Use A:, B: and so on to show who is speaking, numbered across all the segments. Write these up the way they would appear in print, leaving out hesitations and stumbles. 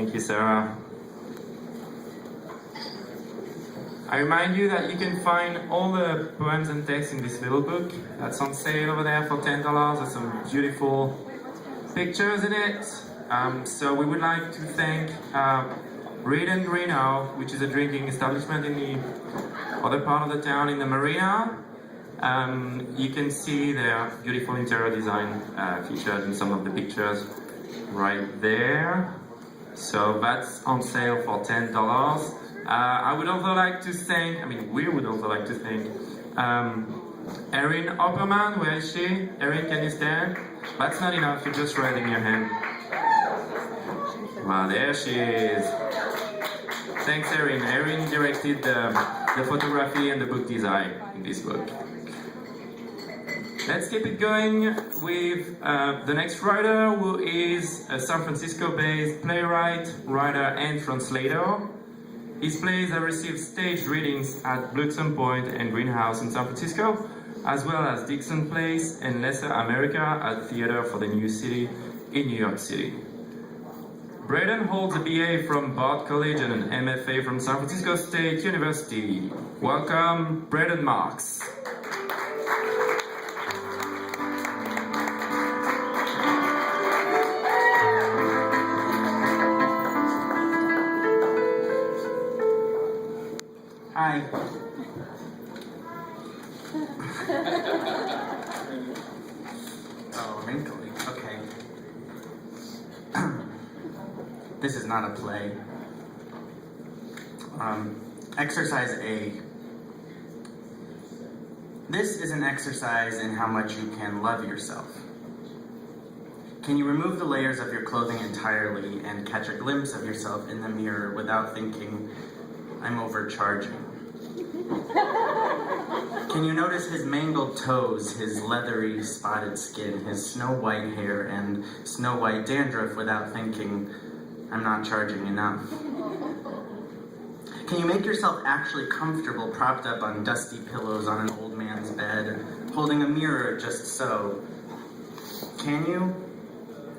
A: Thank you, Sarah. I remind you that you can find all the poems and texts in this little book. That's on sale over there for $10. There's some beautiful pictures in it. So we would like to thank Braden, which is a drinking establishment in the other part of the town in the marina. You can see their beautiful interior design featured in some of the pictures right there. So that's on sale for $10. I would also like to thank, we would also like to thank Erin Opperman. Where is she? Erin, can you stand? That's not enough, you're just raising your hand. Wow, there she is. Thanks, Erin. Erin directed the photography and the book design in this book. Let's keep it going with the next writer, who is a San Francisco-based playwright, writer, and translator. His plays have received stage readings at Bluxton Point and Greenhouse in San Francisco, as well as Dixon Place and Lesser America at Theater for the New City in New York City. Braden holds a BA from Bard College and an MFA from San Francisco State University. Welcome, Braden Marks.
B: Hi. Oh, wrinkly. Okay. This is not a play. Exercise A. This is an exercise in how much you can love yourself. Can you remove the layers of your clothing entirely and catch a glimpse of yourself in the mirror without thinking, I'm overcharging? Can you notice his mangled toes, his leathery spotted skin, his snow white hair and snow white dandruff without thinking, I'm not charging enough? Can you make yourself actually comfortable propped up on dusty pillows on an old man's bed, holding a mirror just so? Can you?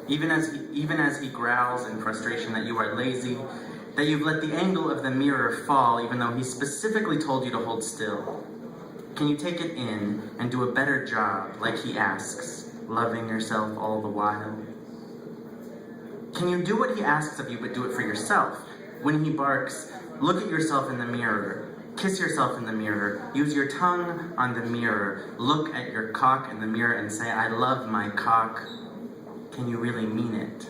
B: Even as he growls in frustration that you are lazy, that you've let the angle of the mirror fall even though he specifically told you to hold still. Can you take it in and do a better job, like he asks, loving yourself all the while? Can you do what he asks of you but do it for yourself? When he barks, look at yourself in the mirror, kiss yourself in the mirror, use your tongue on the mirror, look at your cock in the mirror and say, I love my cock. Can you really mean it?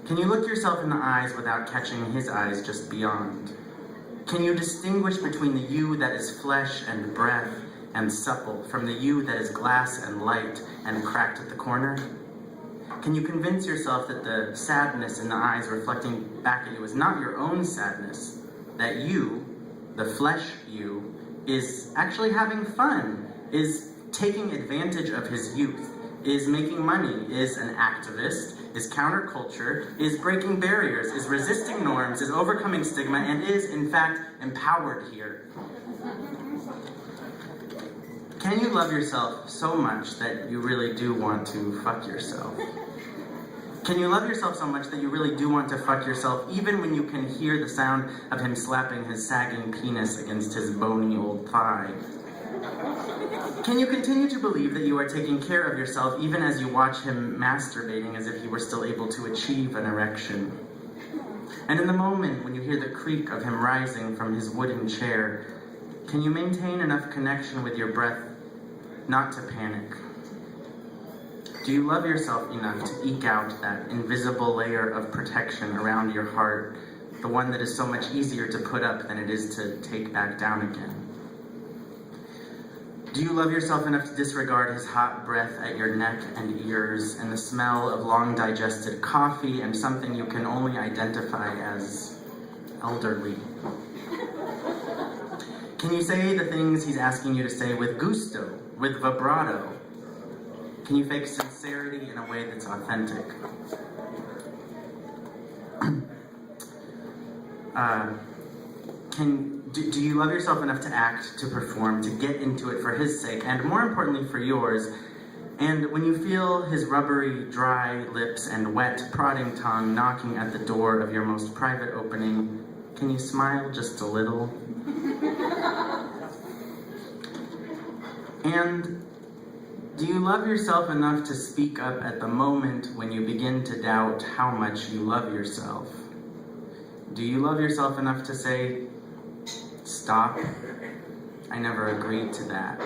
B: Can you look yourself in the eyes without catching his eyes just beyond? Can you distinguish between the you that is flesh and breath and supple from the you that is glass and light and cracked at the corner? Can you convince yourself that the sadness in the eyes reflecting back at you is not your own sadness, that you, the flesh you, is actually having fun, is taking advantage of his youth, is making money, is an activist, is counterculture, is breaking barriers, is resisting norms, is overcoming stigma, and is, in fact, empowered here? Can you love yourself so much that you really do want to fuck yourself? Can you love yourself so much that you really do want to fuck yourself, even when you can hear the sound of him slapping his sagging penis against his bony old thigh? Can you continue to believe that you are taking care of yourself even as you watch him masturbating as if he were still able to achieve an erection? And in the moment when you hear the creak of him rising from his wooden chair, can you maintain enough connection with your breath not to panic? Do you love yourself enough to eke out that invisible layer of protection around your heart, the one that is so much easier to put up than it is to take back down again? Do you love yourself enough to disregard his hot breath at your neck and ears and the smell of long-digested coffee and something you can only identify as elderly? Can you say the things he's asking you to say with gusto, with vibrato? Can you fake sincerity in a way that's authentic? Do you love yourself enough to act, to perform, to get into it for his sake, and more importantly for yours, And when you feel his rubbery, dry lips and wet, prodding tongue knocking at the door of your most private opening, can you smile just a little? And do you love yourself enough to speak up at the moment when you begin to doubt how much you love yourself? Do you love yourself enough to say, "Stop, I never agreed to that"?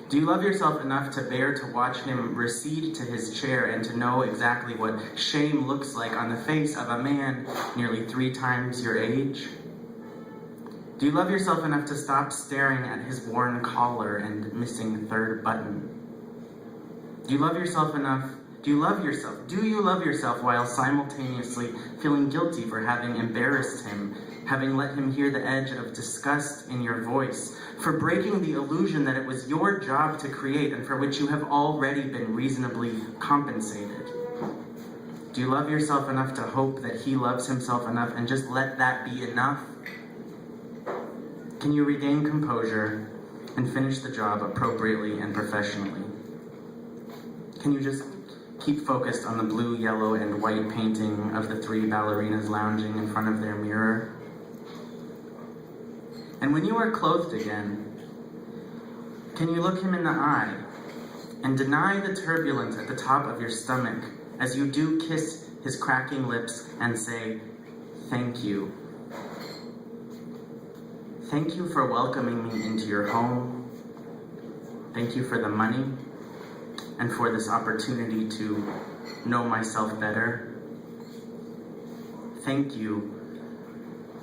B: Do you love yourself enough to bear to watch him recede to his chair and to know exactly what shame looks like on the face of a man nearly 3 times your age? Do you love yourself enough to stop staring at his worn collar and missing 3rd button? Do you love yourself enough? Do you love yourself while simultaneously feeling guilty for having embarrassed him, having let him hear the edge of disgust in your voice, for breaking the illusion that it was your job to create and for which you have already been reasonably compensated? Do you love yourself enough to hope that he loves himself enough and just let that be enough? Can you regain composure and finish the job appropriately and professionally? Can you just keep focused on the blue, yellow, and white painting of the 3 ballerinas lounging in front of their mirror? And when you are clothed again, can you look him in the eye and deny the turbulence at the top of your stomach as you do kiss his cracking lips and say, "Thank you. Thank you for welcoming me into your home. Thank you for the money and for this opportunity to know myself better. Thank you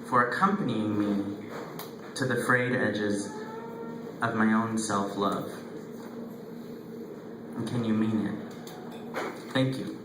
B: for accompanying me to the frayed edges of my own self-love." And can you mean it? Thank you.